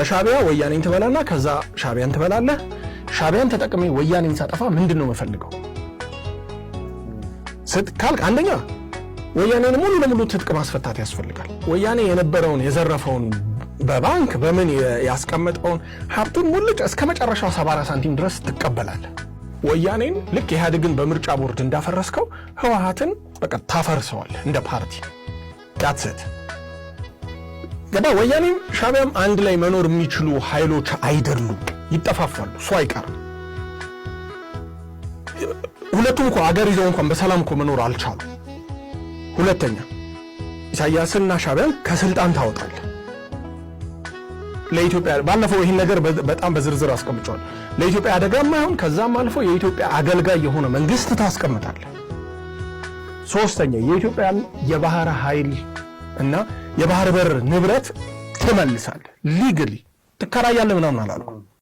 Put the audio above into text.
በሻቢያ ወያኔን ትበላና ከዛ ሻቢያን ትበላለህ ሻቢያን ተጠቅሜ ወያኔን ሳጠፋ ምንድነው መፈልገው ስትካልክ አንደኛ ወያኔን ሙሉ ለሙሉ ትጥቅ ማስፈታት ያስፈልጋል ወያኔ የነበረውን የዘረፈውን በባንክ በምን ያስቀመጠውን ሀብቱን ሙልጭ እስከ መጨረሻው 74 ሳንቲም ድረስ ትቀበላለህ ወያኔን ልክ ኢህአዴግን በምርጫ ቦርድ እንዳፈረስከው ህወሓትን በቃ ታፈርሰዋል እንደ ፓርቲ ዳትት ገባ ወያኔም ሻቢያም አንድ ላይ መኖር የሚችሉ ኃይሎች አይደሉም ይጠፋፋሉ ሷ አይቀርም ሁለቱም እኮ አገር ይዘው እንኳን በሰላም እኮ መኖር አልቻሉ ሁለተኛ ኢሳያስና ሻቢያን ከስልጣን ታወጣለህ ለኢትዮጵያ ባለፈው ይሄን ነገር በጣም በዝርዝር አስቀምጫለሁ ለኢትዮጵያ አደጋማ ይሁን ከዛም አልፎ የኢትዮጵያ አገልጋይ የሆነ መንግስት ታስቀምጣለህ ሶስተኛ የኢትዮጵያን የባህር ኃይል እና የባህር በር ንብረት ትመልሳለህ ሊግሊ ትከራያለህ ምናምን አላልኩም